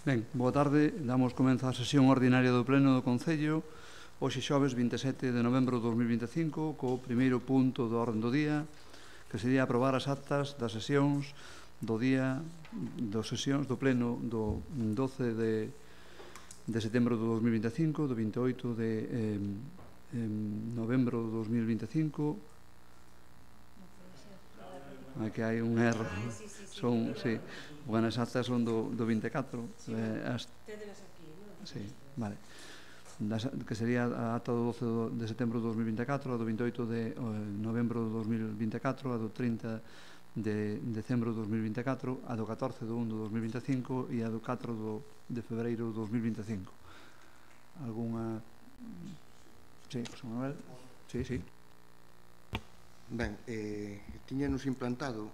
Ben, boa tarde. Damos comezo á sesión ordinaria do Pleno do Concello hoxe xoves 27 de novembro de 2025 co primeiro punto do orden do día, que sería aprobar as actas das sesións do día do Pleno do 12 de setembro de 2025, do 28 de novembro de 2025. Que hai un erro. Son, sí, bueno, as actas son do 24. Tédelas aquí, non? Sí, vale. Que sería a acta do 12 de setembro de 2024, a do 28 de novembro de 2024, a do 30 de decembro de 2024, a do 14 de 1 de 2025 e a do 4 de febreiro de 2025. Alguna... Sí, José Manuel? Sí, sí. Ben, tiñanos implantado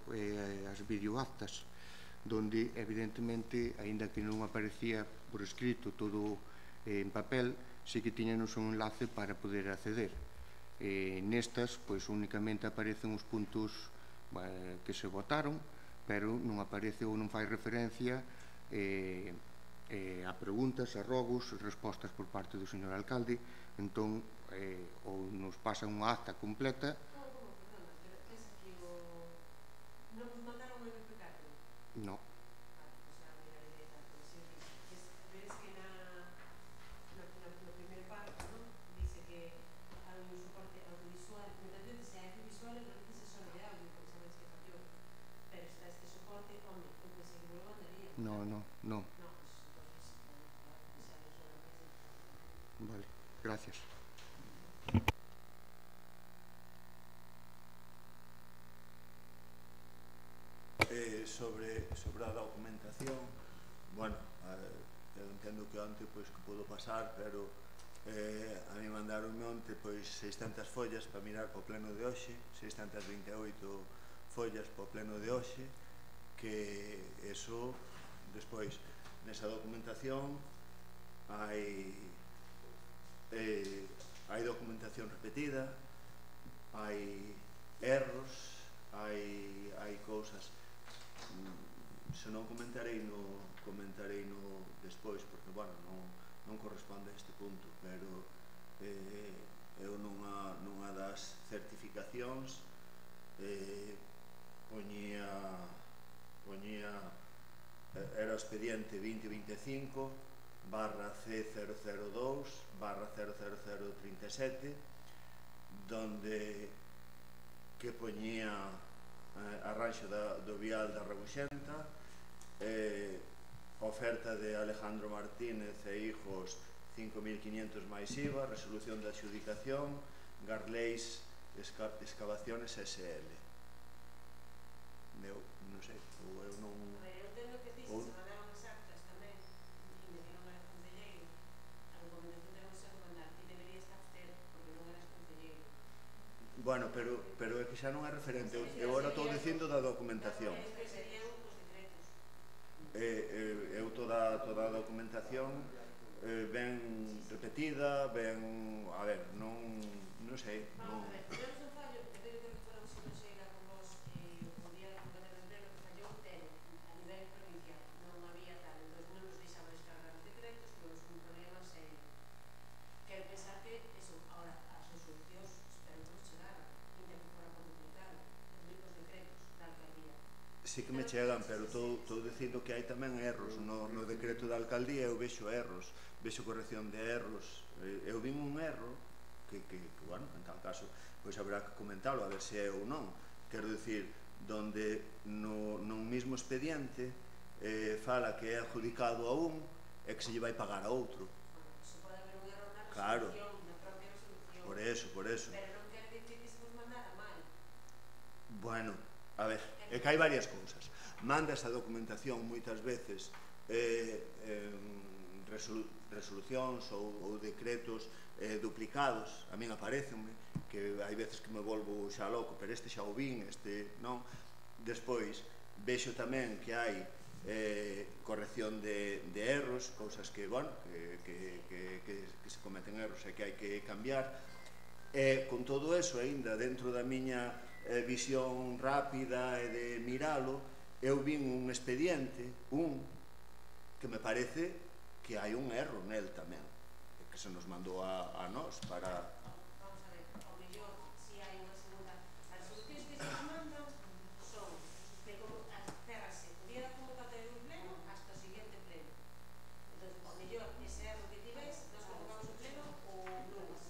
as videoactas donde, evidentemente, aínda que non aparecía por escrito todo en papel, sí que tiñanos un enlace para poder acceder. Nestas, pois, únicamente aparecen os puntos que se votaron, pero non aparece ou non fai referencia a preguntas, a rogos, respostas por parte do señor alcalde. Entón, ou nos pasan unha acta completa. No. No. Vale, gracias. Sobre a documentación, bueno, eu entendo que onte pois que podo pasar, pero a mí mandaronme onte pois 600 follas para mirar para o pleno de hoxe, 628 follas para o pleno de hoxe, que eso, despois, nesa documentación hai documentación repetida, hai erros, hai cousas. Se non comentarei no despois, porque, bueno, non corresponde a este punto, pero eu nunha das certificacións poñía era o expediente 2025 barra C002 barra 00037, donde que poñía arranxo do vial da Rebuxenta, oferta de Alejandro Martínez e hijos 5.500 máis IVA, resolución de adxudicación, Garleis Excavaciones SL. Eu non sei, ou eu non... Eu entendo que ti se mandaron as actas tamén e me dieron al concelleiro, a documentación debemos ser mandar, ti deberías abster porque non eras concelleiro. Bueno, pero é que xa non é referente, eu agora estou dicindo da documentación. Eu toda a documentación ben repetida, ben, a ver, non sei, non... Temos un fallo, que teño que recuperar se non chega con vos o día do comité de emprego que fallou a nivel provincial, non había tal, entón non nos deixaba descargar os decretos, temos un problema serio. Quero pensar que, eso, ahora, as resolucións, espero que nos chegaran, ainda que fora por duplicado, os decretos da alcaldía. Sí que me chegan, pero estou dicindo que hai tamén erros no decreto da alcaldía. Eu vexo erros, vexo corrección de erros. Eu vin un erro que, bueno, en tal caso pois habrá que comentarlo a ver se é ou non. Quero dicir, donde no mismo expediente fala que é adjudicado a un e que se lle vai pagar a outro. Se pode haber un erro na resolución, na propia resolución. Por eso. Pero non quer dicir que se vos mandara mal. Bueno, a ver, é que hai varias cousas. Manda esa documentación moitas veces resolucións ou decretos duplicados. A min aparecenme que hai veces que me volvo xa loco, pero este xa o vin, este non. Despois vexo tamén que hai corrección de erros, cousas que, bueno, que se cometen erros e que hai que cambiar. E con todo eso, aínda dentro da miña visión rápida e de miralo, eu vin un expediente, que me parece que hai un erro nel tamén, que se nos mandou a nós para... Vamos a ver, ao mellor, si hai unha segunda... As resolucións que se nos mandan son de como cerrase o día da convocatoria do pleno hasta o seguinte pleno. Entón, ao mellor, ese erro que tivés, nos convocamos o pleno o lunes.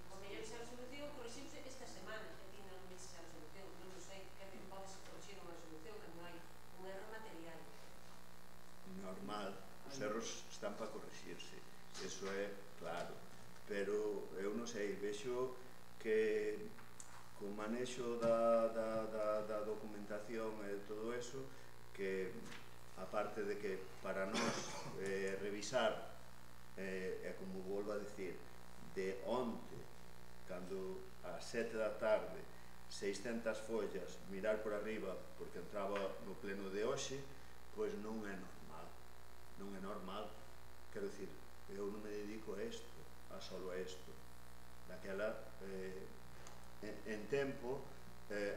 Ao mellor esa resolución corriximos esta semana, e ti non vises a resolución. Non sei que pode se corrixir unha resolución cando hai un erro material. Normal, os erros están para corrixirse, eso é claro, pero eu non sei, vexo que co manexo da documentación e todo eso, que aparte de que para nós revisar, é como volvo a decir, de onte, cando ás 7 da tarde 600 follas, mirar por arriba porque entraba no pleno de hoxe, pois non é normal, non é normal, quero dicir, eu non me dedico a isto, a solo a isto, daquela en tempo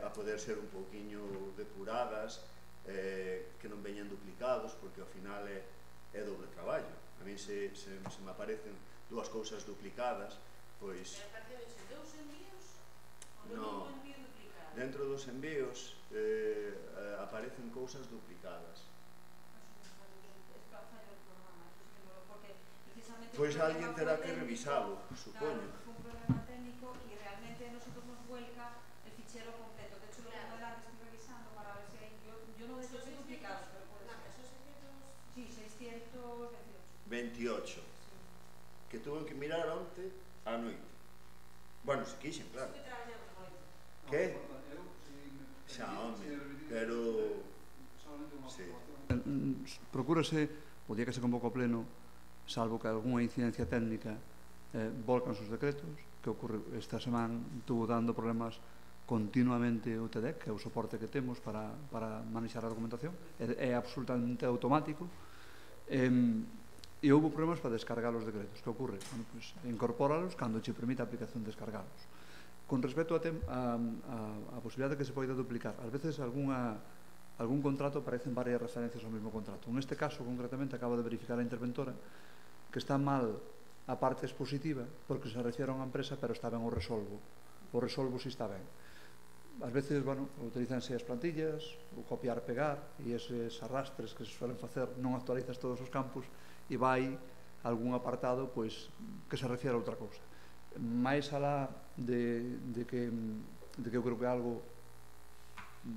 a poder ser un pouquiño depuradas, que non veñan duplicados, porque ao final é doble traballo. A mí se me aparecen dúas cousas duplicadas, pois... E aparecen dous envíos ou no, un envío duplicado? dentro dos envíos aparecen cousas duplicadas. Pois alguén terá que revisalo, supoño. Claro, fue un problema técnico y realmente a nosotros nos vuelca el fichero completo. De hecho, lo que estoy revisando para ver si hay... Yo no deseo ser duplicados, pero puede ser. Sí, 628. 28. Sí. Que tuve que mirar onte á noite. Bueno, se quixen, claro. Que traballamos moito. Que? Xa, home, pero... Sí. Procúrase, o día que se convoca o pleno, salvo que algunha incidencia técnica volcan os decretos, que ocorre esta semana, estuvo dando problemas continuamente o TEDEC, que é o soporte que temos para manexar a documentación, é absolutamente automático, e houve problemas para descargar os decretos. Que ocorre? Bueno, pues, incorpóralos cando che permite a aplicación descargalos. Con respecto a posibilidade de que se poida duplicar, ás veces algún contrato aparecen varias referencias ao mesmo contrato. En este caso, concretamente, acaba de verificar a interventora que está mal a parte expositiva porque se refiere a unha empresa, pero está ben o resolvo. O resolvo si está ben. Ás veces, bueno, utilizanse as plantillas, o copiar, pegar, e eses arrastres que se suelen facer, non actualizas todos os campos e vai algún apartado pois que se refiere a outra cousa. Mais alá de que eu creo que é algo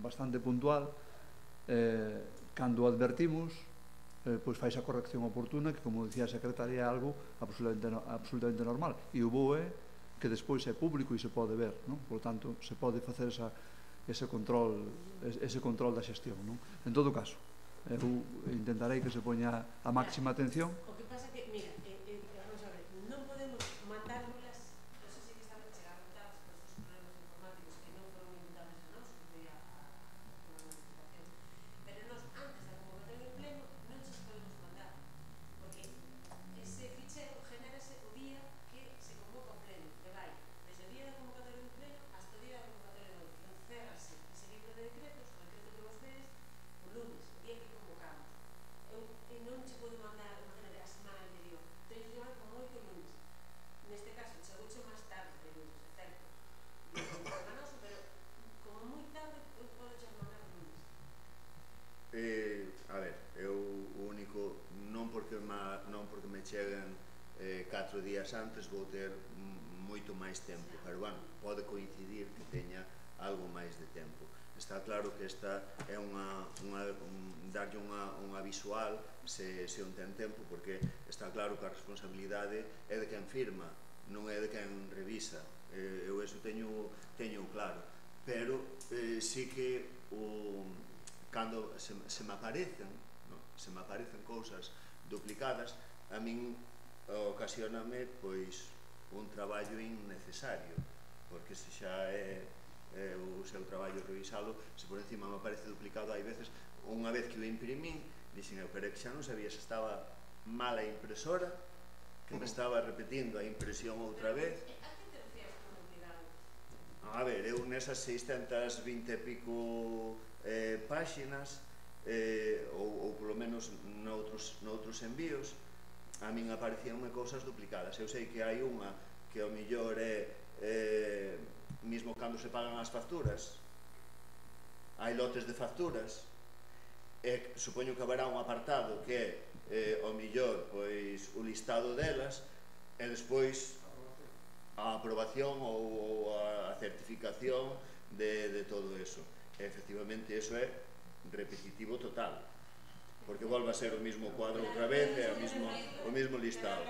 bastante puntual, cando advertimos, pois fais a corrección oportuna, que, como dicía a secretaria, é algo absolutamente normal. E o bo é que despois é público e se pode ver, non? Por tanto, se pode facer ese control da xestión, non? En todo caso, eu intentarei que se poña a máxima atención. O que pasa que, mira, vamos a ver, non podemos mandárnoslas, non sei se que estaban chegaron tarde por estes problemas informáticos que non foron imputables a nós, que foi a notificación, pero nós, antes da convocatoria do pleno, non se podemos mandar, porque ese fichero genérase o día que se convoca o pleno, que vai desde o día da convocatoria do pleno hasta o día da convocatoria do pleno. Cerrase ese libro de decretos, o decreto que vos vedes, o lunes, o día que convocamos. E non se pode mandar, imagínate, a semana anterior. Teño que llevar como 8 lunes. Neste caso, chegouche máis tarde de lunes, é certo. E é enganoso, pero como moi tarde, eu podo che mandar o lunes. A ver, eu o único, non porque me cheguen 4 días antes, vou ter moito máis tempo, pero bueno, pode coincidir que teña algo máis de tempo. Está claro que esta é darlle unha visual se un ten tempo, porque está claro que a responsabilidade é de quen firma, non é de quen revisa. Eu eso teño claro, pero sí que cando se me aparecen cousas duplicadas, a min ocasióname pois un traballo innecesario, porque se xa é o seu traballo revisalo, se por encima me aparece duplicado, hai veces, unha vez que o imprimín, dixen eu, pero é que xa non sabía se estaba mala a impresora, que me estaba repetindo a impresión outra vez. A que te refieres con duplicado? A ver, eu nesas 620 e pico páxinas, ou polo menos noutros envíos, a min aparecíanme cousas duplicadas. Eu sei que hai unha que ao mellor é mismo cando se pagan as facturas, hai lotes de facturas, e supoño que haberá un apartado que é ao mellor pois o listado delas e despois a aprobación ou a certificación de todo eso. E efectivamente eso é repetitivo total, porque volve a ser o mismo cuadro outra vez e o mismo listado.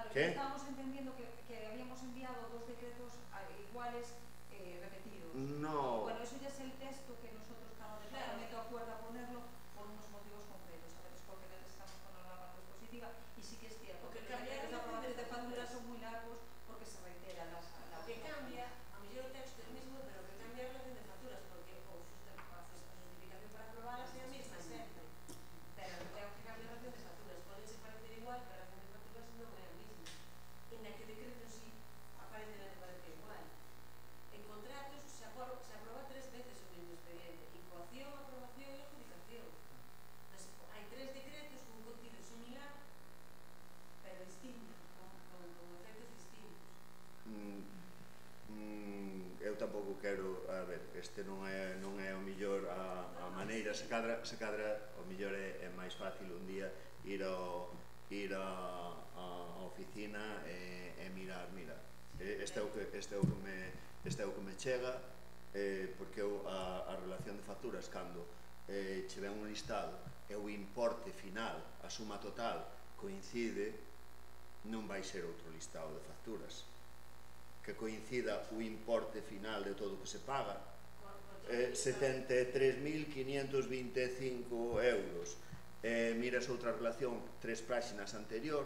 ¿Qué? Estábamos entendiendo que habíamos enviado 2 decretos iguales repetidos. No. Bueno, eso ya es el texto que nosotros cada departamento acuerda ponerlo por unos motivos concretos. A veces porque necesitamos ponerlo en la parte expositiva y sí que es cierto que los decretos de aprobación de facturas son muy largos porque se reiteran las que cambia, a mellor o texto é o mismo, pero que cambia a relación de facturas, porque a justificación para aprobalas é a mesma sempre. Pero ten que cambiar a relación de facturas. Podense parecer igual, pero a relación de facturas non é a mesma. En la que o decreto sí aparentemente parece igual. En contratos se aproba 3 veces o mesmo expediente: incoación, aprobación e adjudicación. Hai 3 decretos con un contido similar, pero distinto, con efectos distintos. Eu tampouco quero, a ver, este non é o mellor a maneira, se cadra o mellor é máis fácil un día ir á oficina e mirar, mira, este é o que me chega, porque eu a relación de facturas cando che ven un listado e o importe final, a suma total coincide, non vai ser outro listado de facturas que coincida o importe final de todo o que se paga, 73.525 euros. Miras outra relación 3 páxinas anterior,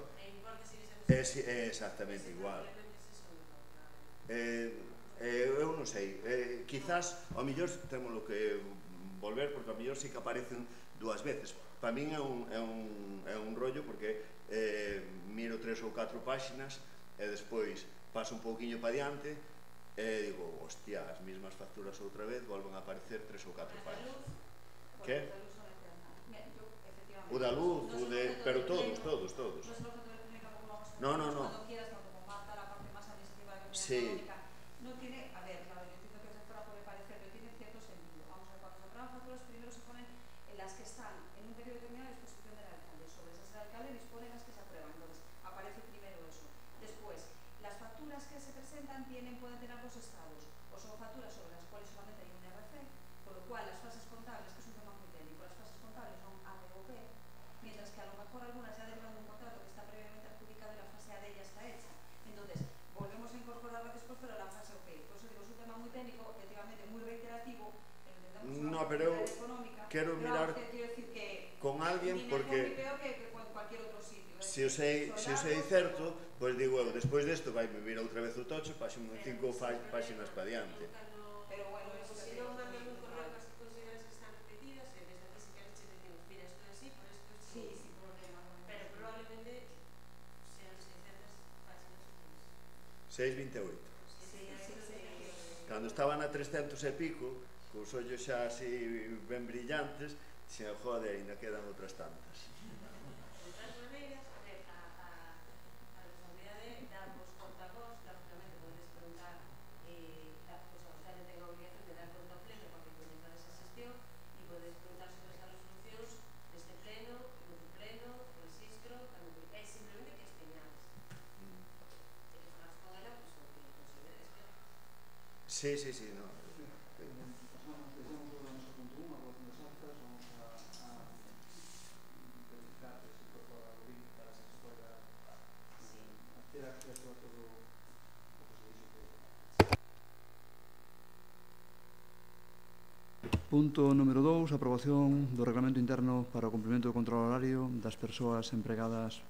é exactamente igual. Eu non sei, quizás ao mellor temos que volver, porque ao mellor sí que aparecen 2 veces. Para min é un rollo, porque miro 3 ou 4 páxinas e despois paso un pouquiño para diante e digo, hostia, as mesmas facturas outra vez volven a aparecer 3 ou 4 páginas. Que? O da luz, pero todos. No. Sí. No tiene, a ver, claro, yo entiendo que el sector puede parecer, pero tiene cierto sentido. Vamos a ver, cuando se aprueban facturas, primero se ponen en las que están en un periodo determinado a disposición del alcalde. Sobre esas del alcalde disponen las que se aprueban. Entonces, aparece primero eso. Después, las facturas que se presentan pueden tener 2 estados. O son facturas sobre las cuales solamente hay un RC, con lo cual las fases contables, que es un tema muy técnico, las fases contables son A, B o P, mientras que a lo mejor algunas ya derivan de un contrato que está previamente adjudicado y la fase A de ella está hecha. Entonces, volvemos a incorporarla después, pero la fase OP. Por eso digo, es un tema muy técnico, efectivamente muy reiterativo, no, pero económica, quero mirar quiero decir que con alguén, porque peor que cualquier otro sitio. Se o sei certo, pois digo eu, despois desto vai me vir outra vez o tocho, paxen 5 páxinas para diante. Pero bueno, eso se non mandan un correo que as consideras que están repetidas, e desde aquí se queres che decimos, mira, isto é así, por isto é así. Sí, sin problema. Pero probablemente sean 600 páxinas ou 628. Cando estaban a 300 e pico, cos ollos xa así ben brillantes, xe, jode, ainda quedan outras tantas. Sí, no. Punto número 2, aprobación do Reglamento Interno para o cumprimento do control horario das persoas empregadas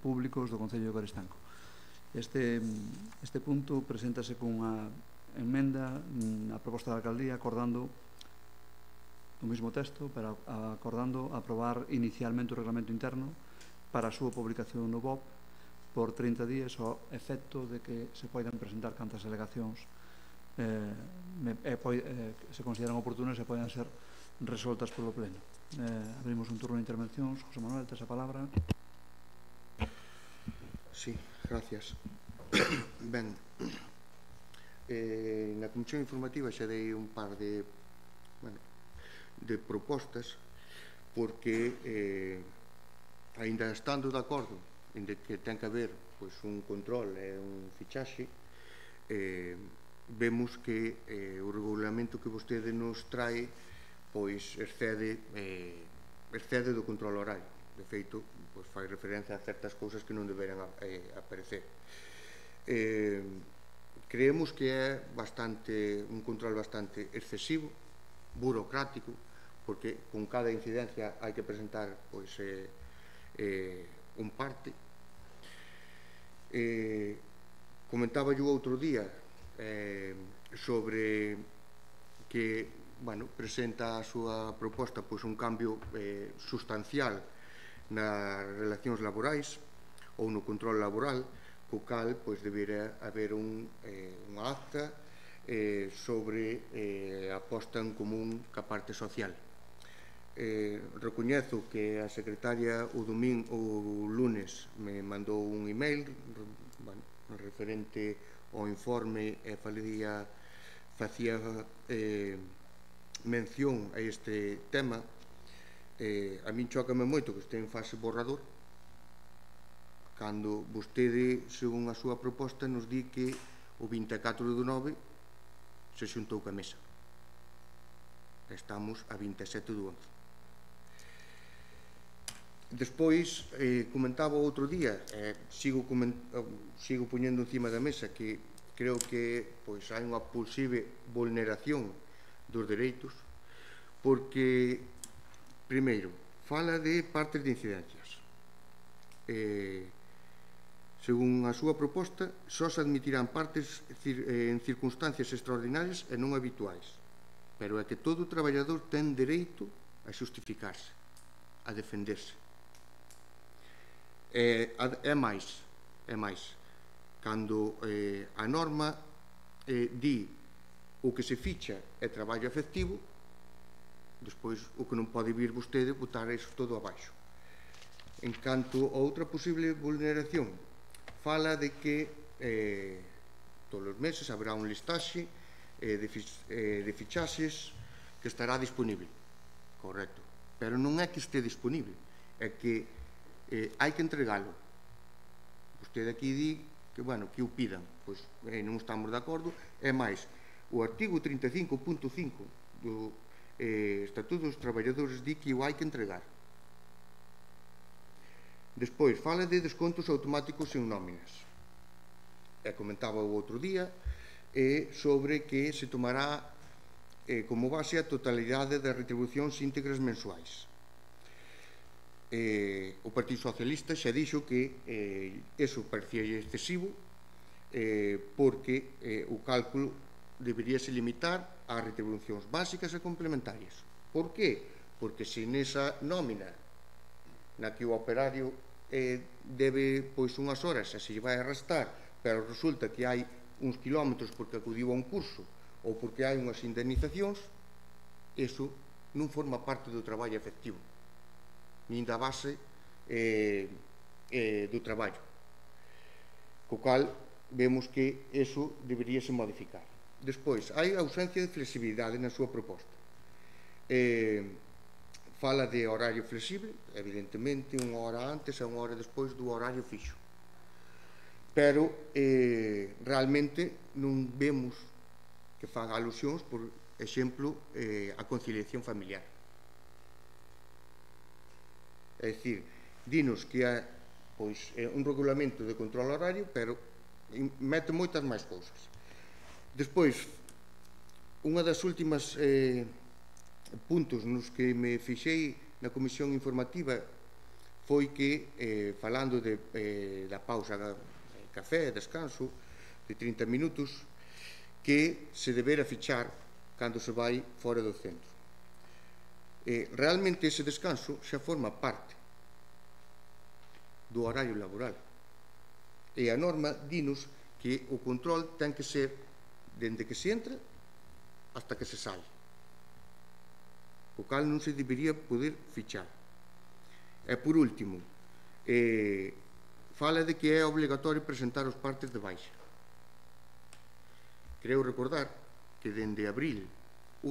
públicos do Concello de Coristanco. Este punto preséntase cunha emenda a proposta da alcaldía acordando o mesmo texto, pero acordando aprobar inicialmente o Reglamento Interno para a súa publicación no BOP por 30 días ao efecto de que se poidan presentar cantas alegacións se consideran oportunas e poden ser resoltas polo Pleno. Abrimos un turno de intervencións. José Manuel, tes a palabra. Sí, gracias. Ben, na Comisión Informativa xa dei un par de propostas, porque aínda estando de acordo en que ten que haber un control e un fichaxe, vemos que o regulamento que vostede nos trae excede do control horario. De feito, fai referencia a certas cousas que non deberan aparecer. Creemos que é un control bastante excesivo, burocrático, porque con cada incidencia hai que presentar un parte. Comentaba yo outro día sobre que presenta a súa proposta un cambio sustancial nas relacións laborais ou no control laboral, co cal debería haber unha acta sobre a posta en común ca parte social. Recoñezo que a secretaria o lunes me mandou un email referente ao informe e facía mención a este tema. A min chócame moito que este en fase borrador, cando vostede, según a súa proposta, nos di que o 24/9 se xuntou ca mesa. Estamos a 27/11. Despois, comentaba outro día, sigo poñendo encima da mesa que creo que hai unha posible vulneración dos dereitos, porque, primeiro, fala de partes de incidencias. Según a súa proposta, só se admitirán partes en circunstancias extraordinarias e non habituais, pero é que todo traballador ten dereito a xustificarse, a defenderse. É máis, cando a norma di o que se ficha é traballo efectivo, despois o que non pode vir vostede botar iso todo abaixo. En canto a outra posible vulneración, fala de que todos os meses haberá un listaxe de fichaxes que estará disponible. Correcto. Pero non é que este disponible, é que hai que entregalo. Vostede aquí di que o pidan. Pois non estamos de acordo. É máis, o artigo 35.5 do Estatuto dos Traballadores di que o hai que entregar. Despois, fala de descontos automáticos en nóminas. Comentaba o outro día sobre que se tomará como base a totalidade das retribucións íntegras mensuais. O Partido Socialista xa dixo que eso parecía excesivo, porque o cálculo deberíase limitar ás retribucións básicas e complementarias. Por qué? Porque se nesa nómina na que o operario debe unhas horas e se lle vai arrastar, pero resulta que hai uns kilómetros porque acudiu a un curso ou porque hai unhas indemnizacións, eso non forma parte do traballo efectivo, nin da base do traballo, co cal vemos que eso deberíase modificar. Despois, hai ausencia de flexibilidade na súa proposta. Fala de horario flexible, evidentemente unha hora antes e unha hora despois do horario fixo, pero realmente non vemos que faga alusións, por exemplo, a conciliación familiar. É dicir, dinos que é un regulamento de control horario, pero mete moitas máis cousas. Despois, unha das últimas puntos nos que me fixei na Comisión Informativa foi que, falando da pausa café, descanso, de 30 minutos, que se debera fichar cando se vai fora do centro. Realmente ese descanso xa forma parte do horario laboral, e a norma dinos que o control ten que ser dende que se entra hasta que se sai. o cal non se debería poder fichar. E por último, fala de que é obligatorio presentar os partes de baixa. Creo recordar que dende 1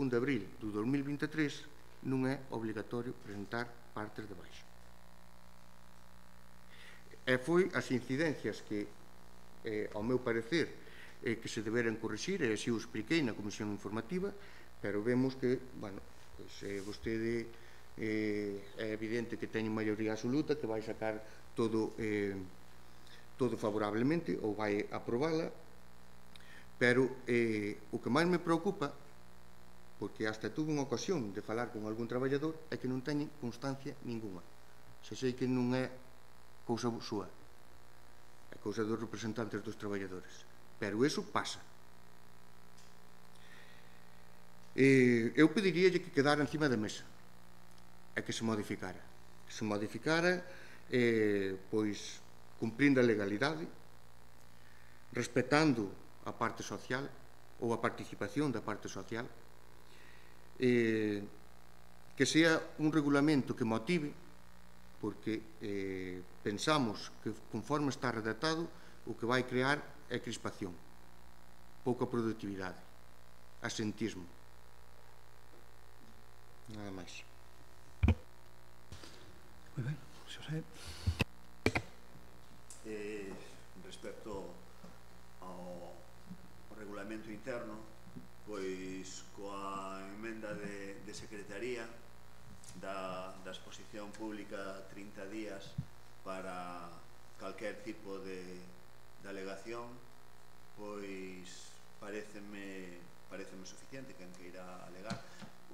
de abril do 2023 non é obligatorio presentar partes de baixa. E foi as incidencias que, ao meu parecer, que se deberan corrixir, e así o expliquei na comisión informativa, pero vemos que, bueno, vostede é evidente que teñen maioría absoluta, que vai sacar todo favorablemente, ou vai aprobala, pero o que máis me preocupa, porque hasta tuve unha ocasión de falar con algún traballador, é que non teñen constancia ninguna. Se sei que non é cousa súa, é cousa dos representantes dos traballadores, pero iso pasa. Eu pediríalle que quedara encima da mesa e que se modificara. Que se modificara, pois, cumprindo a legalidade, respetando a parte social ou a participación da parte social, que sea un regulamento que motive, porque pensamos que conforme está redactado o que vai crear é crispación, pouca productividade, asentismo. Nada máis. Moi ben, Xosé. Respecto ao regulamento interno, pois coa emenda de secretaría da exposición pública 30 días para calquer tipo de alegación, pois pareceme suficiente quen que irá alegar.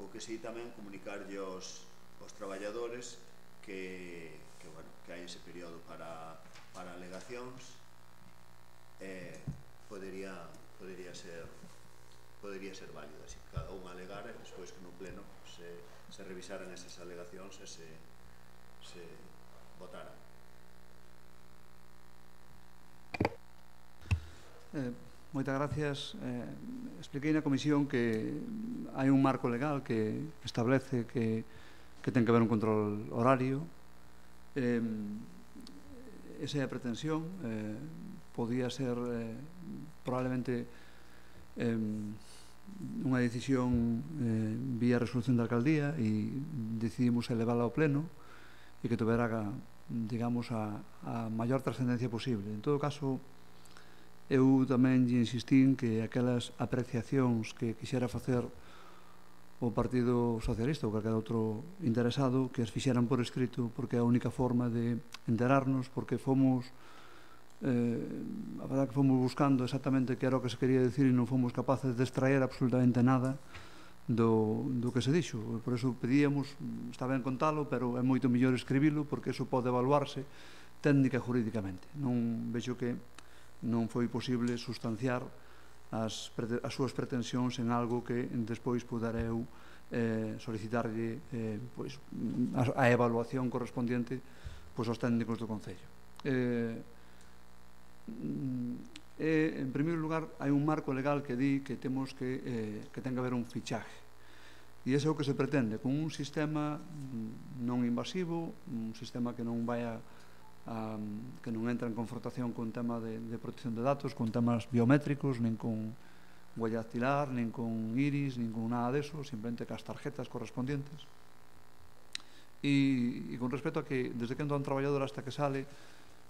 O que sí tamén comunicarlle aos traballadores que hai ese período para alegacións, podería ser válido, así que cada un alegara e despois que no pleno se revisaran esas alegacións e se votaran. Moitas gracias. Expliquei na comisión que hai un marco legal que establece que ten que haber un control horario. Esa é a pretensión. Podía ser probablemente unha decisión vía resolución da alcaldía e decidimos elevarla ao pleno e que tuvera, digamos, a maior trascendencia posible. En todo caso, eu tamén lle insistín que aquelas apreciacións que quixera facer o Partido Socialista ou calquer outro interesado, que as fixeran por escrito, porque é a única forma de enterarnos, porque fomos a verdade que fomos buscando exactamente que era o que se quería decir e non fomos capaces de extraer absolutamente nada do que se dixo. Por eso pedíamos, está ben contalo, pero é moito mellor escribilo, porque eso pode evaluarse técnica e jurídicamente. Non vexo que non foi posible sustanciar as súas pretensións en algo que despois pudera eu solicitarlle a evaluación correspondiente aos técnicos do Concello. En primeiro lugar, hai un marco legal que di que temos que ten que haber un fichaje, e ese é o que se pretende, con un sistema non invasivo, un sistema que non vaya que non entra en confrontación con tema de protección de datos, con temas biométricos, nin con huella dactilar, nin con iris, nin con nada deso, simplemente cas tarjetas correspondientes. E con respecto a que desde que entra un traballador hasta que sale,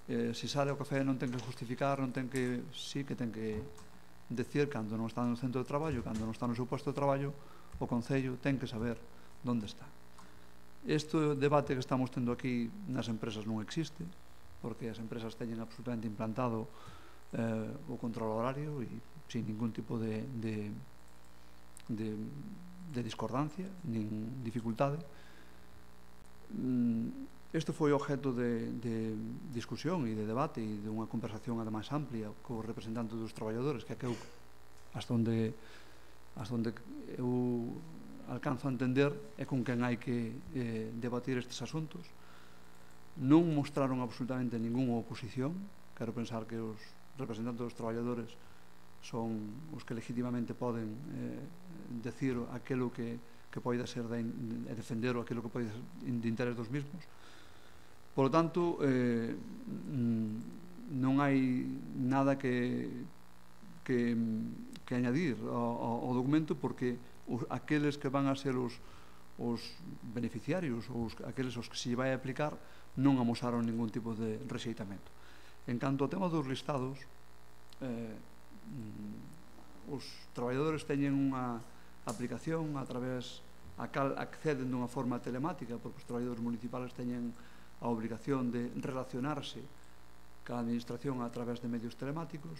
se sale ao café non ten que justificar, non ten que, sí que ten que decir cando non está no centro de traballo, cando non está no seu posto de traballo, o Concello ten que saber onde está. Este debate que estamos tendo aquí nas empresas non existe, porque as empresas teñen absolutamente implantado o control horario e sin ningún tipo de discordancia, nin dificultade. Isto foi objeto de discusión e de debate e de unha conversación ademais amplia co representante dos traballadores, que eu hasta onde eu alcanzo a entender é con quen hai que debatir estes asuntos. Non mostraron absolutamente ninguna oposición. Quero pensar que os representantes dos traballadores son os que legitimamente poden decir aquilo que poida ser e defender aquilo que poida ser de interés dos mismos. Por lo tanto, non hai nada que añadir ao documento, porque aqueles que van a ser os beneficiarios ou aqueles aos que se vai aplicar non amosaron ningún tipo de rexeitamento. En canto ao tema dos listados, os traballadores teñen unha aplicación a través a cal acceden dunha forma telemática, porque os traballadores municipales teñen a obrigación de relacionarse ca administración a través de medios telemáticos,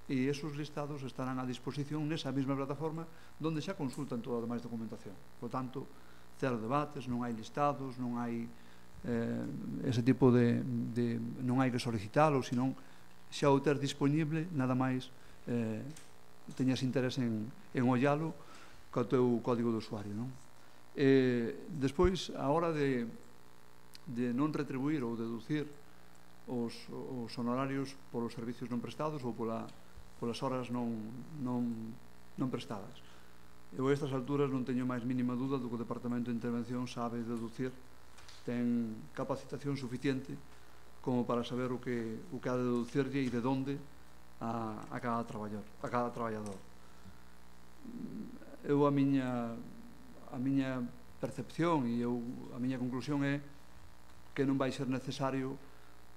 e esos listados estarán a disposición nesa mesma plataforma onde xa consultan toda a demais documentación. Por tanto, cero debates, non hai listados, non hai ese tipo de non hai que solicitalo, senón xa o ter disponible, nada máis teñas interés en ollalo co teu código de usuario, non? Despois, a hora de non retribuir ou deducir os honorarios polos servicios non prestados ou polas horas non prestadas. Eu a estas alturas non teño máis mínima dúda do que o Departamento de Intervención sabe deducir, ten capacitación suficiente como para saber o que ha de deducirlle e de onde a cada traballador. Eu a miña percepción e a miña conclusión é que non vai ser necesario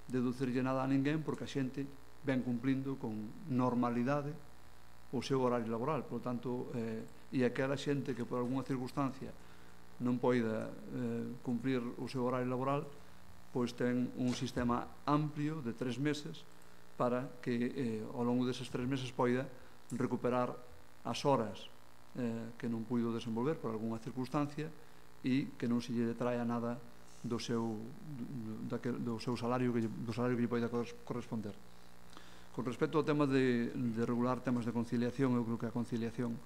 deducirlle nada a ninguén, porque a xente ven cumplindo con normalidade o seu horario laboral. Por tanto, e aquela xente que por algunha circunstancia non poida cumplir o seu horario laboral, pois ten un sistema amplio de 3 meses para que ao longo deses 3 meses poida recuperar as horas que non puido desenvolver por algunha circunstancia e que non se lle detraia nada do seu salario que lle poida corresponder. Con respecto ao tema de regular temas de conciliación, eu creo que a conciliación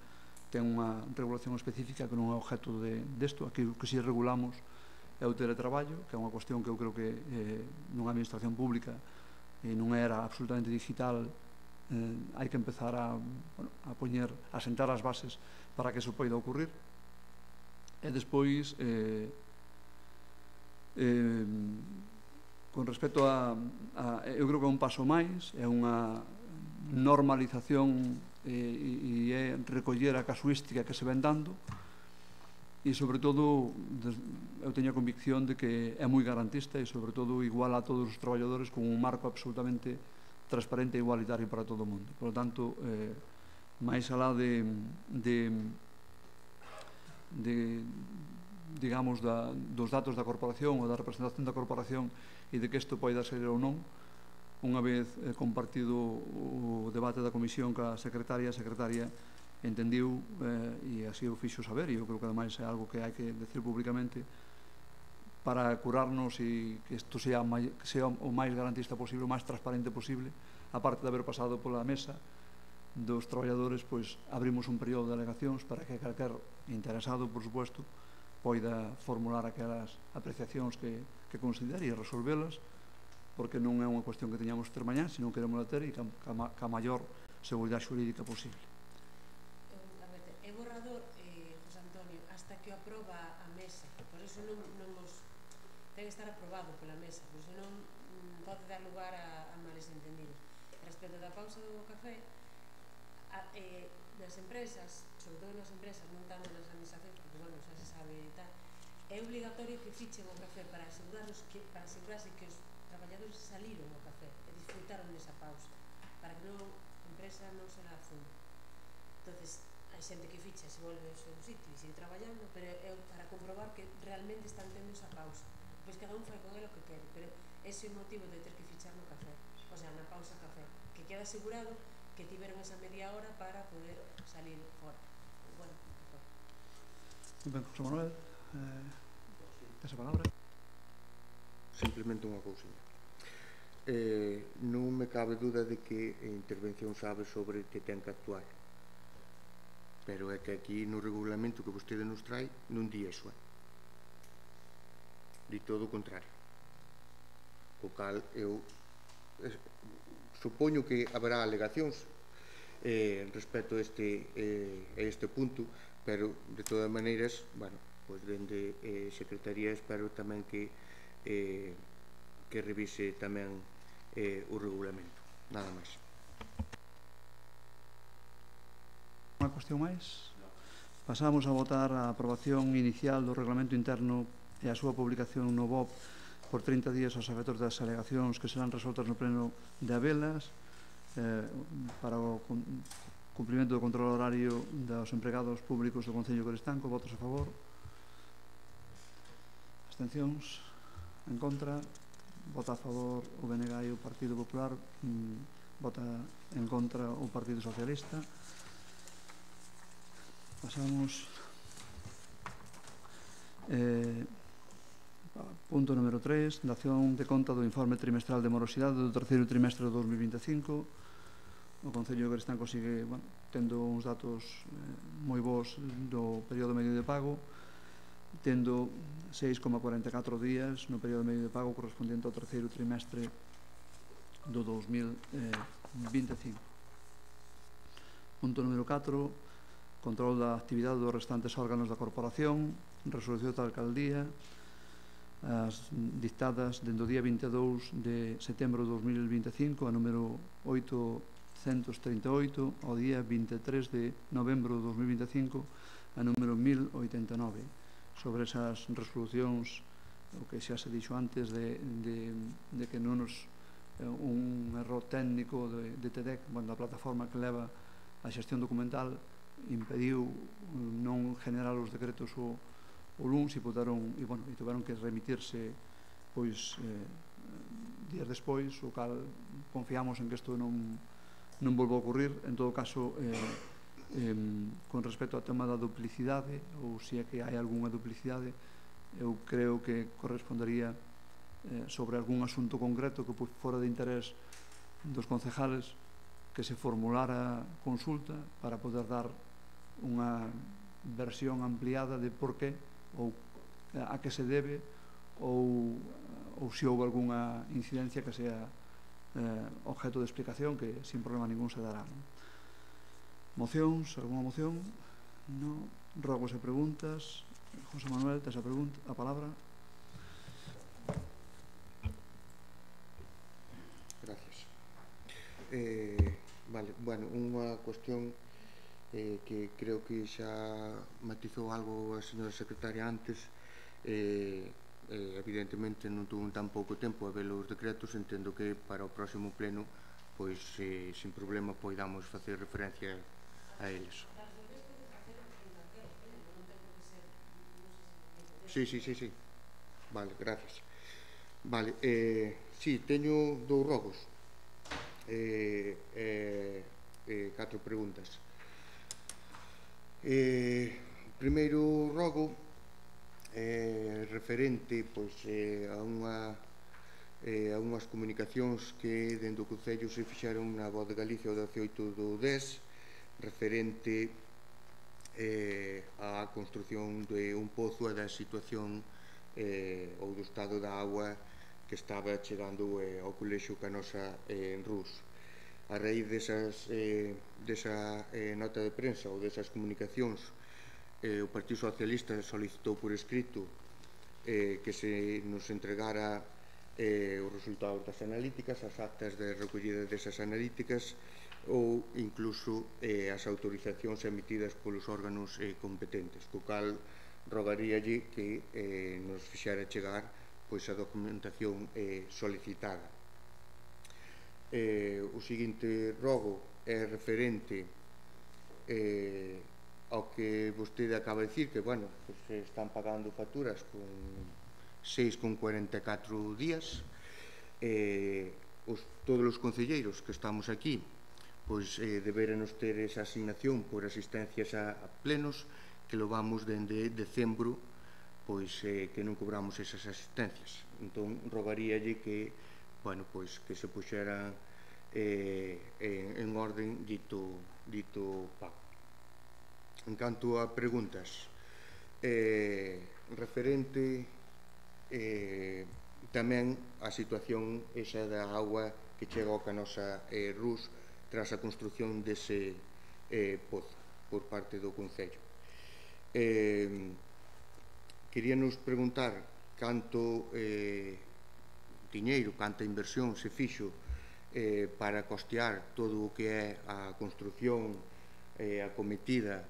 ten unha regulación específica que non é objeto desto. Aquí o que si regulamos é o teletraballo, que é unha cuestión que eu creo que nunha administración pública non era absolutamente digital. Hai que empezar a sentar as bases para que eso poida ocurrir. E despois, con respecto eu creo que é un paso máis, é unha normalización e é recoller a casuística que se ven dando, e sobre todo eu teño a convicción de que é moi garantista e sobre todo igual a todos os traballadores con un marco absolutamente transparente e igualitario para todo o mundo. Por lo tanto, máis alá digamos, dos datos da corporación ou da representación da corporación e de que isto poida ser ou non, unha vez compartido o debate da comisión ca secretaria, a secretaria entendiu e así o fixo saber, e eu creo que ademais é algo que hai que decir públicamente para curarnos e que isto sea o máis garantista posible, o máis transparente posible. Aparte de haber pasado pola mesa dos traballadores, pois abrimos un período de alegacións para que calquer interesado, por suposto, poida formular aquelas apreciacións que considere e resolvelas, porque non é unha cuestión que teñamos ter mañá, sino que queremos ter e ca maior seguridade xurídica posible. É borrador, José Antonio, hasta que o aproba a mesa, por iso non ten que estar aprobado pola mesa, por iso non pode dar lugar a males entendidos. Respecto da pausa do café, nas empresas, sobre todo nas empresas, non tanto nas administracións, porque, bueno, xa se sabe e tal, é obligatorio que fichen o café para asegurarse que os traballadores saliron ao café e disfrutaron desa pausa, para que a empresa non se la fume. Entonces, hai xente que ficha, se volve ao seu sitio e sigue traballando, pero é para comprobar que realmente están tendo esa pausa. Pois cada un fai con ela o que quere, pero ese é o motivo de ter que fichar no café, o sea, na pausa café, que queda asegurado que tiveron esa media hora para poder salir fora. Bueno, fora. Ben, José Manuel, esa palabra. Simplemente unha cousinha. Non me cabe duda de que a intervención sabe sobre que ten que actuar, pero é que aquí no regulamento que vostede nos trae non di eso, di todo o contrario, o cal eu supoño que haberá alegacións respecto a este punto, pero de todas maneiras, bueno, pois dende Secretaría espero tamén que revise tamén o regulamento. Nada máis. Unha cuestión máis? Pasamos a votar a aprobación inicial do reglamento interno e a súa publicación no BOP por 30 días aos efectos das alegacións que serán resoltas no pleno de Abelas para o cumprimento do control horario dos empregados públicos do Concello de Coristanco. Votos a favor? Abstencións? En contra? Vota a favor o BNG e o Partido Popular, vota en contra o Partido Socialista. Pasamos punto número 3, dación de conta do informe trimestral de morosidade do terceiro trimestre do 2025. O Concello de Coristanco sigue tendo uns datos moi bons do período medio de pago, tendo 6,44 días no período medio de pago correspondente ao terceiro trimestre do 2025. Punto número 4, control da actividade dos restantes órganos da Corporación, resolución da Alcaldía, as dictadas dende o día 22 de setembro de 2025, a número 838, ao día 23 de novembro de 2025, a número 1089. Sobre esas resolucións, o que xa se dixo antes de que non nos un error técnico de TEDEC, da plataforma que leva a xestión documental, impediu non generar os decretos o luns e tiveron que remitirse días despois, o cal confiamos en que isto non volva a ocurrir. En todo caso, con respecto ao tema da duplicidade, ou se é que hai algunha duplicidade, eu creo que correspondería sobre algún asunto concreto que fora de interés dos concejales que se formulara consulta para poder dar unha versión ampliada de por qué ou a que se debe ou se houve algunha incidencia que sea objeto de explicación, que sin problema ningún se dará. Mocións? Alguna moción? Non. Rogos e preguntas. José Manuel, tes a palabra. Gracias. Vale, bueno, unha cuestión que creo que xa matizou algo a señora secretaria antes. Evidentemente non tuve tan pouco tempo a ver os decretos, entendo que para o próximo pleno pois sin problema poidamos facer referencia a eles. Sí. Vale, gracias. Vale, sí, teño dous rogos, 4 preguntas. Primeiro rogo referente a unhas comunicacións que dentro do Concello se fixeron na Voz de Galicia o 18 do 10 referente á construción de un pozo e da situación ou do estado da agua que estaba chegando ao colexio Canosa en Rus. A raíz desa nota de prensa ou desas comunicacións, o Partido Socialista solicitou por escrito que se nos entregara os resultados das analíticas, as actas de recollida desas analíticas ou incluso as autorizacións emitidas polos órganos competentes, co cal rogaríalle que nos fixera chegar a documentación solicitada. O seguinte rogo é referente ao que vostede acaba de dicir, que, bueno, se están pagando facturas con 6,44 días. Todos os concelleiros que estamos aquí deberenos ter esa asignación por asistencias a plenos, que lo vamos dende decembro, que non cobramos esas asistencias. Entón, rogaríalle que se puxera en orden dito pago. En canto a preguntas, referente tamén a situación esa da agua que chega ao Canosa Rus tras a construción dese pozo por parte do Concello. Queríanos preguntar canto diñeiro, canta inversión se fixo para costear todo o que é a construción acometida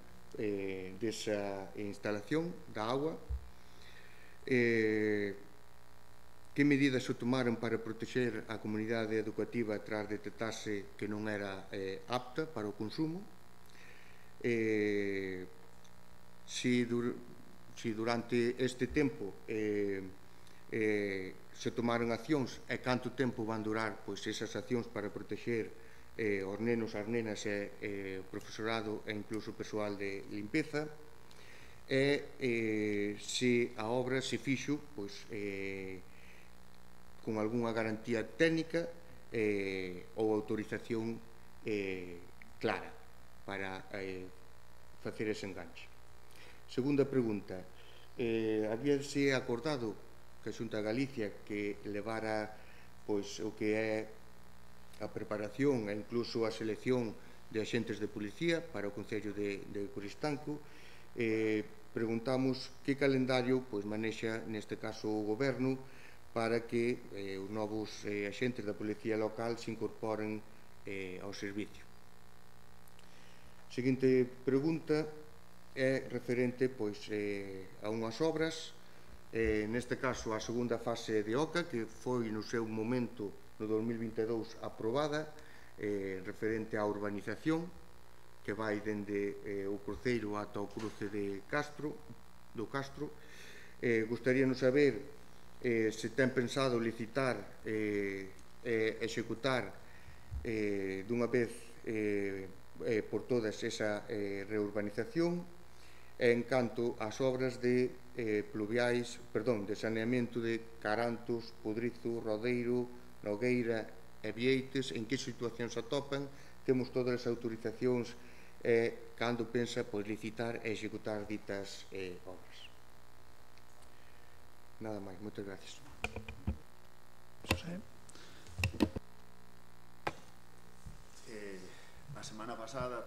desa instalación da agua, que medidas se tomaron para proteger a comunidade educativa tras detectarse que non era apta para o consumo, si durante este tempo se tomaron accións e canto tempo van durar esas accións para proteger os nenos, as nenas e o profesorado e incluso o persoal de limpeza, e se a obra se fixo con algunha garantía técnica ou autorización clara para facer ese enganche. Segunda pregunta, habíase acordado que a Xunta de Galicia que levara o que é a preparación e incluso a selección de axentes de policía para o Concello de Coristanco. Preguntamos que calendario manexa neste caso o Goberno para que os novos axentes da policía local se incorporen ao servicio. Seguinte pregunta é referente a unhas obras, neste caso a segunda fase de OCA, que foi no seu momento no 2022 aprobada, referente á urbanización, que vai dende o cruceiro ata o cruce do Castro. Gostaríanos saber se ten pensado licitar e executar dunha vez por todas esa reurbanización, en canto ás obras de pluviais, de saneamento de Carantos, Podrizo, Rodeiro, Nogueira e Vieites, en que situación se atopan, temos todas as autorizacións e cando pensa licitar e executar ditas obras. Nada máis, moitas gracias. A semana pasada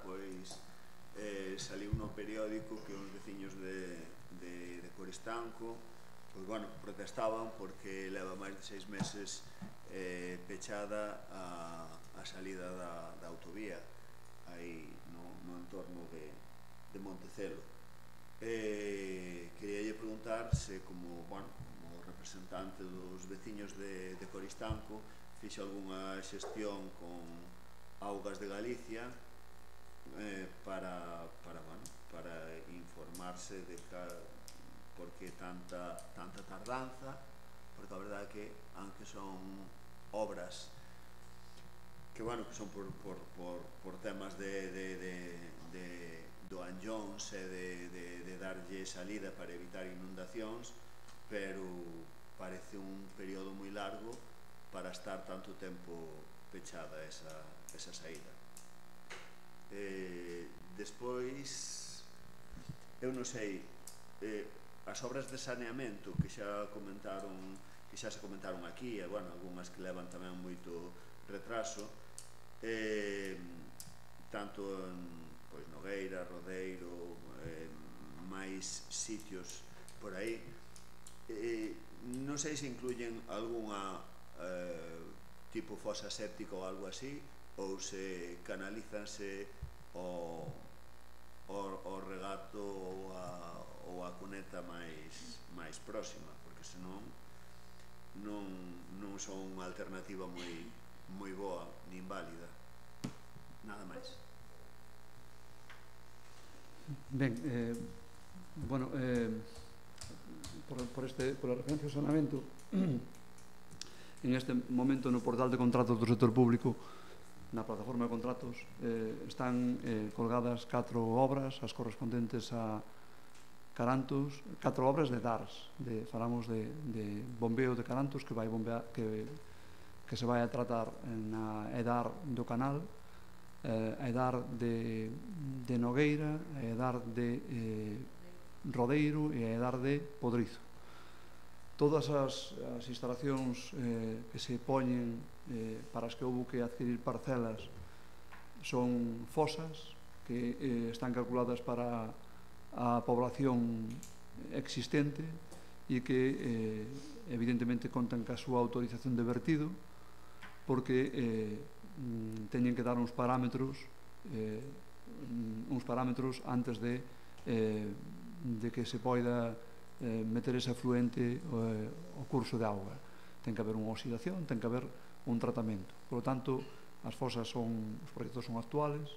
saliu no periódico que os veciños de Coristanco protestaban porque leva máis de 6 meses pechada a salida da autovía aí no entorno de Montecelo. Queríalle preguntar se como representante dos veciños de Coristanco fixe algunha xestión con Augas de Galicia para informarse de por que tanta tardanza, porque a verdade é que aunque son obras que son por temas do Anllóns e de darlle salida para evitar inundacións, pero parece un período moi largo para estar tanto tempo pechada esa saída. Despois, eu non sei, as obras de saneamento que xa se comentaron aquí, e algunhas que levan tamén moito retraso, tanto en Nogueira, Rodeiro, máis sitios por aí, non sei se incluyen algunha tipo fosa séptica ou algo así, ou se canalízanse o regato ou a cuneta máis próxima, porque senón non son unha alternativa moi boa nin válida. Nada máis. Ben, por a referencia ao saneamento, en este momento no portal de contratos do sector público, na plataforma de contratos, están colgadas 4 obras, as correspondentes a Carantos, 4 obras de DARS, falamos de bombeo de Carantos que se vai a tratar na EDAR do Canal, a EDAR de Nogueira, a EDAR de Rodeiro e a EDAR de Podrizo. Todas as instalacións que se poñen para as que houve que adquirir parcelas son fosas que están calculadas para a población existente e que evidentemente contan ca súa autorización de vertido, porque teñen que dar uns parámetros antes de que se poida meter ese afluente ao curso de auga. Ten que haber unha oxidación, ten que haber un tratamento. Por lo tanto, os proxectos son actuales,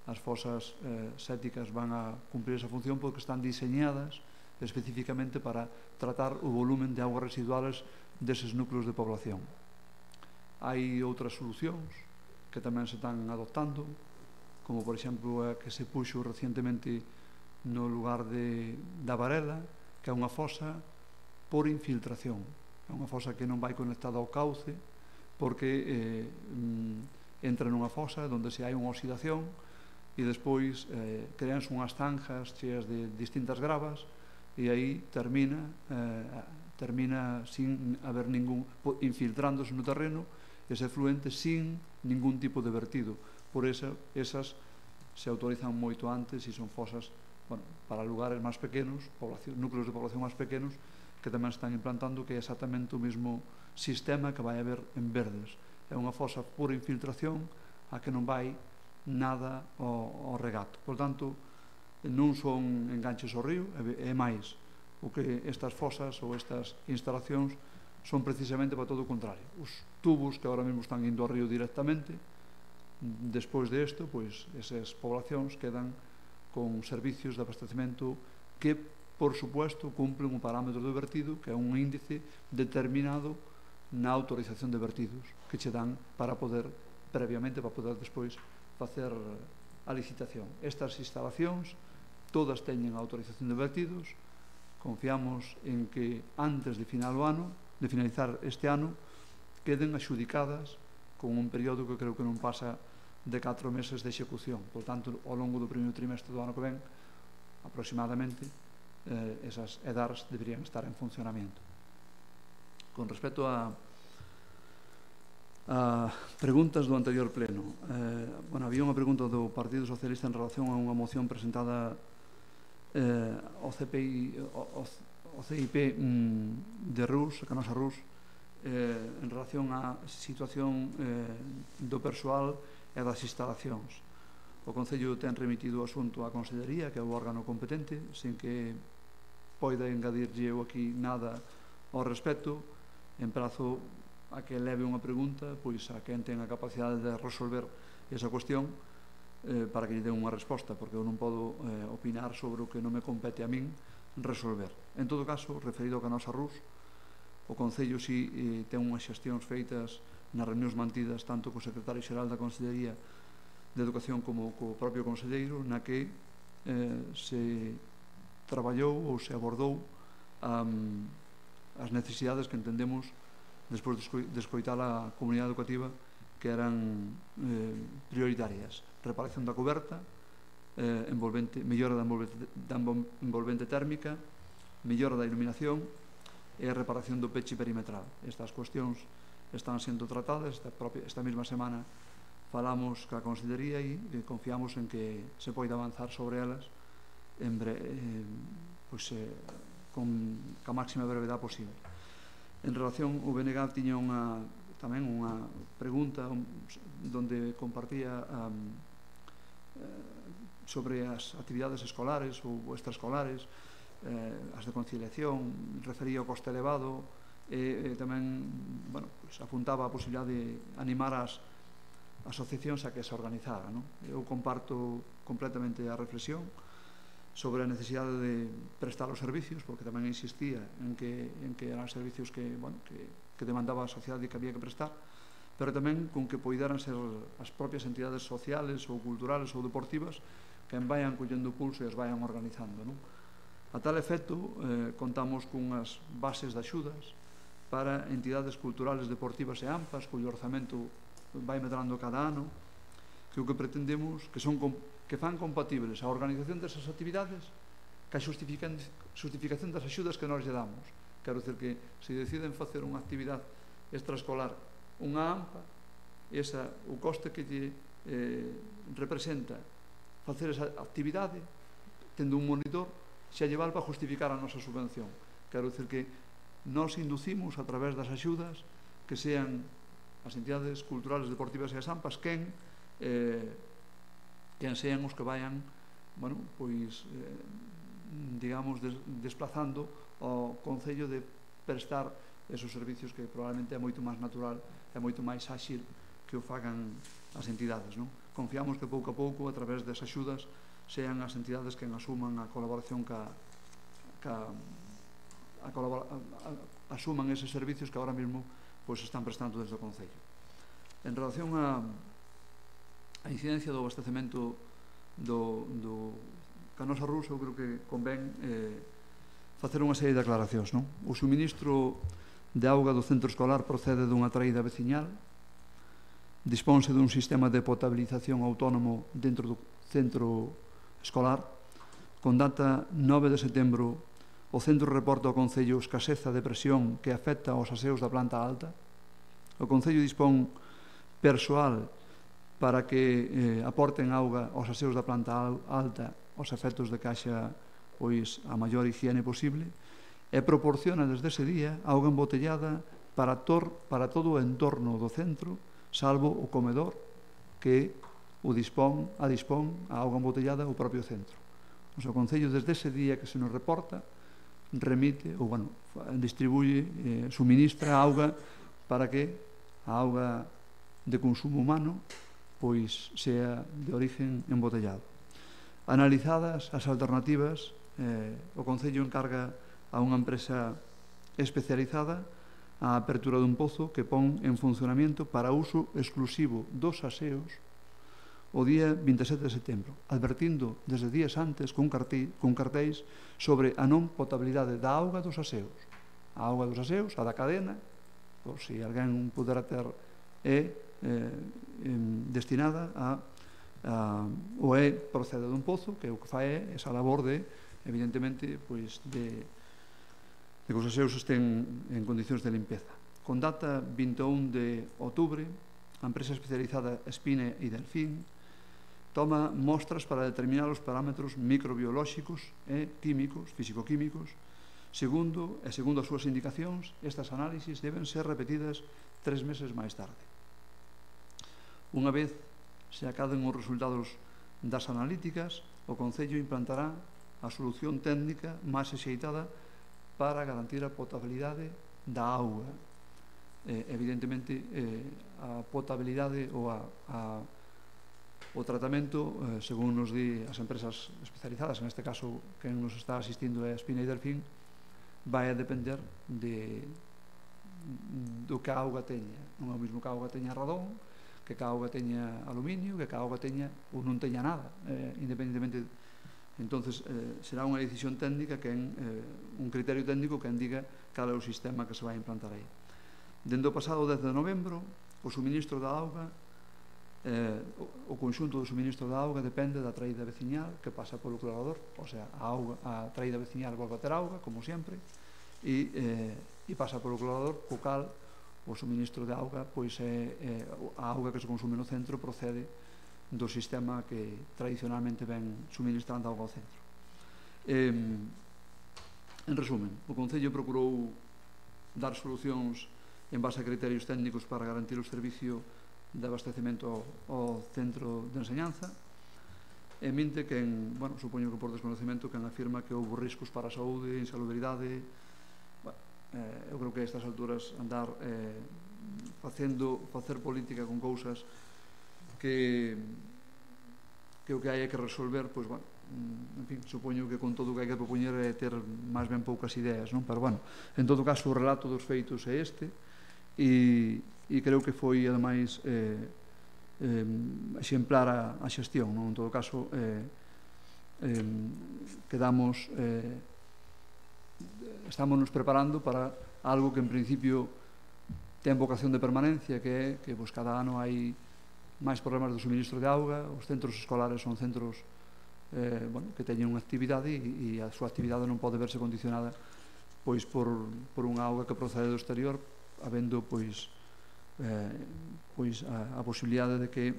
as fosas sépticas van a cumprir esa función porque están diseñadas especificamente para tratar o volumen de augas residuales deses núcleos de población. Hai outras solucións que tamén se están adoptando, como por exemplo a que se puxo recientemente no lugar da Varela, que é unha fosa por infiltración. É unha fosa que non vai conectada ao cauce porque entra nunha fosa onde se hai unha oxidación e despois creanse unhas zanjas cheas de distintas gravas e aí termina sin haber infiltrándose no terreno ese efluente sin ningún tipo de vertido. Por eso esas se autorizan moito antes e son fosas para lugares máis pequenos, núcleos de población máis pequenos, que tamén están implantando, que é exactamente o mesmo sistema que vai haber en Verdes. É unha fosa por infiltración a que non vai nada ao regato. Por tanto, non son enganches ao río, é máis o que estas fosas ou estas instalacións son precisamente para todo o contrario. Os tubos que agora mesmo están indo ao río directamente, despois de isto, pois esas poblacións quedan con servicios de abastecemento que, por supuesto, cumplen un parámetro de vertido que é un índice determinado na autorización de vertidos que che dan para poder, previamente, para poder despois facer a licitación. Estas instalacións todas teñen a autorización de vertidos. Confiamos en que antes de finalizar este ano queden axudicadas con un período que creo que non pasa de 4 meses de execución. Por tanto, ao longo do primeiro trimestre do ano que ven, aproximadamente, esas EDARs deberían estar en funcionamento. Con respecto a preguntas do anterior pleno, había unha pregunta do Partido Socialista en relación a unha moción presentada ao CIP de Rus, a Canosa Rus, en relación á situación do persoal e das instalacións. O Concello ten remitido o asunto á Consellería, que é o órgano competente, sin que poida engadirlle eu aquí nada ao respecto. Emprazo a que leve unha pregunta pois a quen ten a capacidade de resolver esa cuestión para que lle den unha resposta, porque eu non podo opinar sobre o que non me compete a min resolver. En todo caso, referido a Canosa Rus, o Concello si ten unhas xestións feitas nas reunións mantidas tanto co secretario xeral da Consellería de Educación como co propio conselleiro, na que se traballou ou se abordou as necesidades que entendemos despois de escoitar a comunidade educativa que eran prioritarias: reparación da coberta, mellora da envolvente térmica, mellora da iluminación e a reparación do peche perimetral. Estas cuestións están sendo tratadas. Esta mesma semana falamos ca Consellería e confiamos en que se poida avanzar sobre elas con a máxima brevedade posible. En relación ao BNG tiña tamén unha pregunta onde compartía sobre as actividades escolares ou extraescolares, as de conciliación, refería ao coste elevado e tamén apuntaba a posibilidade de animar as asociacións a que se organizaran. Eu comparto completamente a reflexión sobre a necesidade de prestar os servicios, porque tamén insistía en que eran servicios que demandaba a sociedade e que había que prestar, pero tamén con que poideran ser as propias entidades sociales ou culturales ou deportivas que vayan collendo pulso e as vayan organizando. A tal efecto, contamos cunhas bases de axudas para entidades culturales, deportivas e AMPAs, cuyo orzamento vai medrando cada ano, que o que pretendemos que fan compatibles a organización desas actividades ca xustificación das axudas que nós lle damos. Quero dicir que se deciden facer unha actividade extraescolar, unha AMPA, o coste que lle representa facer esa actividade tendo un monitor, xa lle val para justificar a nosa subvención. Quero dicir que nós inducimos a través das axudas que sean as entidades culturales, deportivas e as AMPAs quen sean os que vayan, bueno, pois, digamos, desplazando ao Concello de prestar esos servicios que probablemente é moito máis natural, é moito máis áxil que o fagan as entidades, non? Confiamos que pouco a pouco, a través das axudas, sean as entidades que asuman a colaboración asuman eses servicios que agora mesmo pois están prestando desde o Concello. En relación a incidencia do abastecemento do Canosa Rusa, eu creo que convén facer unha serie de aclaracións, non? O suministro de auga do centro escolar procede dunha traída veciñal, dispónse dun sistema de potabilización autónomo dentro do centro escolar. Con data 9 de setembro, o centro reporta ao Concello escaseza de presión que afecta aos aseos da planta alta. O Concello dispón persoal para que aporten auga aos aseos da planta alta aos efectos de que haxa pois, a maior higiene posible, e proporciona desde ese día auga embotellada para todo o entorno do centro, salvo o comedor que dispón a auga embotellada o propio centro. O seu Concello desde ese día que se nos reporta remite ou distribuye, suministra auga para que a auga de consumo humano pois sea de origen embotellado. Analizadas as alternativas, o Concello encarga a unha empresa especializada a apertura dun pozo que pon en funcionamento para uso exclusivo dos aseos o día 27 de setembro, advertindo desde días antes con cartéis sobre a non potabilidade da auga dos aseos. A auga dos aseos, a da cadena, por se alguén pudera ter, é destinada ou procede dun pozo, que o que fai é esa labor de, evidentemente, pois de que os aseos estén en condicións de limpeza. Con data 21 de outubro, a empresa especializada Espine e Delfín toma mostras para determinar os parámetros microbiolóxicos e químicos, físico-químicos. Segundo as súas indicacións, estas análisis deben ser repetidas 3 meses máis tarde. Unha vez se acaden os resultados das analíticas, o Concello implantará a solución técnica máis axeitada para garantir a potabilidade da auga. Evidentemente, a potabilidade ou o tratamento, según nos di as empresas especializadas, en este caso quen nos está asistindo é Espina e Delfín, vai a depender do que a auga teña. Non é o mesmo que a auga teña radón, que a auga teña aluminio, que a auga teña ou non teña nada, independentemente. Entonces, será unha decisión técnica, un criterio técnico que indica cal é o sistema que se vai implantar aí. Dende o pasado 10 de novembro, o suministro da auga, o conxunto do suministro da auga depende da traída veciñal que pasa polo clorador, o sea, a traída veciñal volve a ter auga, como sempre, e pasa polo clorador, co cal o suministro de auga, pois a auga que se consume no centro procede do sistema que tradicionalmente ven suministrando auga ao centro. En resumen, o Concello procurou dar solucións en base a criterios técnicos para garantir o servicio de abastecemento ao centro de enseñanza, e minte quen, supoño que por desconocemento, quen afirma que houve riscos para a saúde, insalubridade. Eu creo que a estas alturas andar facer política con cousas que o que hai que resolver, pois, en fin, supoño que con todo o que hai que propoñer é ter máis ben poucas ideas, non? Pero, en todo caso, o relato dos feitos é este, e creo que foi, ademais, exemplar a xestión, non? En todo caso, estamos preparando para algo que, en principio, ten vocación de permanencia, que é que cada ano hai máis problemas de suministro de auga. Os centros escolares son centros que teñen unha actividade e a súa actividade non pode verse condicionada pois por unha auga que procede do exterior, habendo pois a posibilidade de que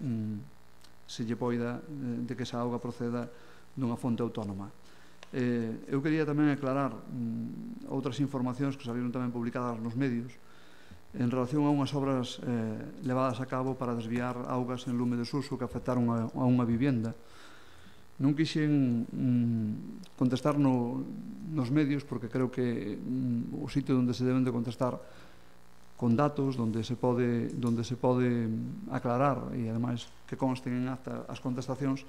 se lle poida de que esa auga proceda dunha fonte autónoma. Eu quería tamén aclarar outras informacións que saliron tamén publicadas nos medios en relación a unhas obras levadas a cabo para desviar augas en lume de Suso que afectaron a unha vivenda. Non quixen contestar nos medios porque creo que o sitio onde se deben de contestar con datos, onde se pode aclarar e ademais que consten en acta as contestacións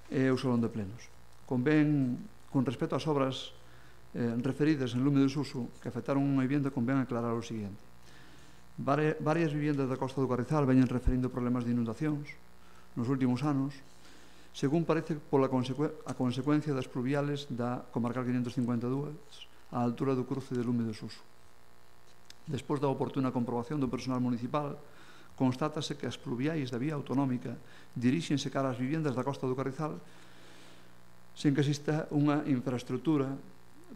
é o Salón de Plenos. Convén, con respecto ás obras referidas en lume de Suso que afectaron unha vivenda, convén aclarar o seguinte. Varias viviendas da Costa do Carrizal veñen referindo problemas de inundacións nos últimos anos, según parece pola consecuencia das pluviales da comarcal 552 á altura do cruce de lume de Suso. Despois da oportuna comprobación do personal municipal, constátase que as pluviais da vía autonómica diríxense cara ás viviendas da Costa do Carrizal sen que exista unha infraestructura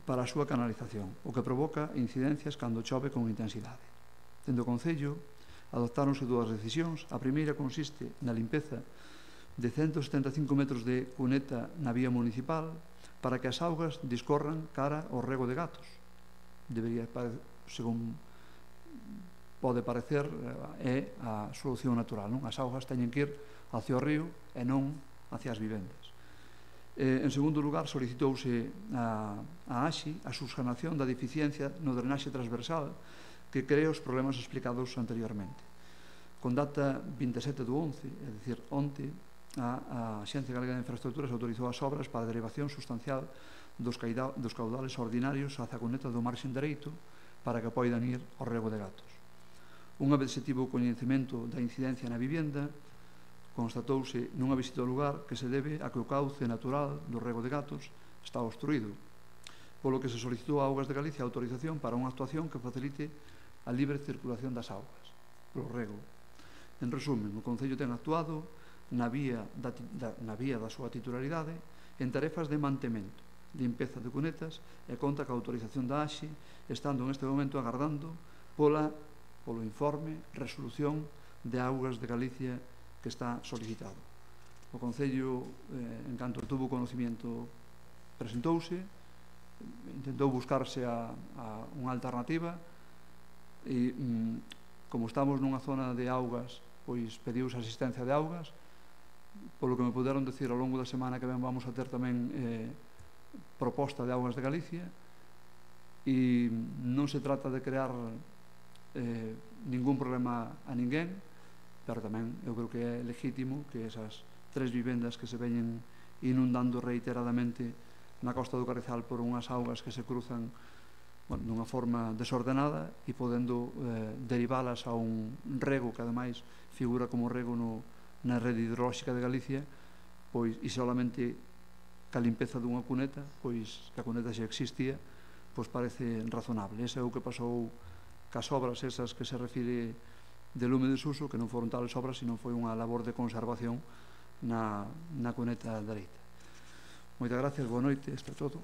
para a súa canalización, o que provoca incidencias cando chove con intensidade. Dende o Concello, adoptáronse dúas decisións. A primeira consiste na limpeza de 175 metros de cuneta na vía municipal para que as augas discorran cara ao rego de gatos. Debería, según pode parecer, é a solución natural, non? As augas teñen que ir hacia o río e non hacia as vivendas. En segundo lugar, solicitouse a AXI a subsanación da deficiencia no drenaxe transversal que crea os problemas explicados anteriormente. Con data 27 do 11, é dicir, onte, a Axencia Galega de Infraestructuras autorizou as obras para a derivación sustancial dos caudales ordinarios hacia a cuneta do marxen dereito para que poidan ir ao rego de gatos. Unha vez se tivo o coñecemento da incidencia na vivenda, constatouse nunha visita ao lugar que se debe a que o cauce natural do rego de gatos está obstruído, polo que se solicitou a Augas de Galicia autorización para unha actuación que facilite a libre circulación das augas polo rego. En resumen, o Concello ten actuado na vía da súa titularidade en tarefas de mantemento, limpeza de cunetas e conta ca autorización da AXI, estando neste momento agardando polo informe resolución de Augas de Galicia que está solicitado. O Concello, en canto tuvo conocimiento, presentouse, intentou buscarse a unha alternativa e, como estamos nunha zona de augas, pois pediuse asistencia de augas. Polo que me puderon decir ao longo da semana que ven vamos a ter tamén proposta de Augas de Galicia e non se trata de crear ningún problema a ninguén, pero tamén eu creo que é legítimo que esas 3 vivendas que se veñen inundando reiteradamente na Costa do Carrizal por unhas augas que se cruzan dunha forma desordenada e podendo derivalas a un rego que ademais figura como rego na rede hidrolóxica de Galicia, pois e solamente ca limpeza dunha cuneta, pois que a cuneta xa existía, pois parece razonable. Ese é o que pasou cas obras esas que se refire de lume de Suso, que non foron tales obras, sino foi unha labor de conservación na cuneta dereita. Moitas gracias, boa noite, isto é todo.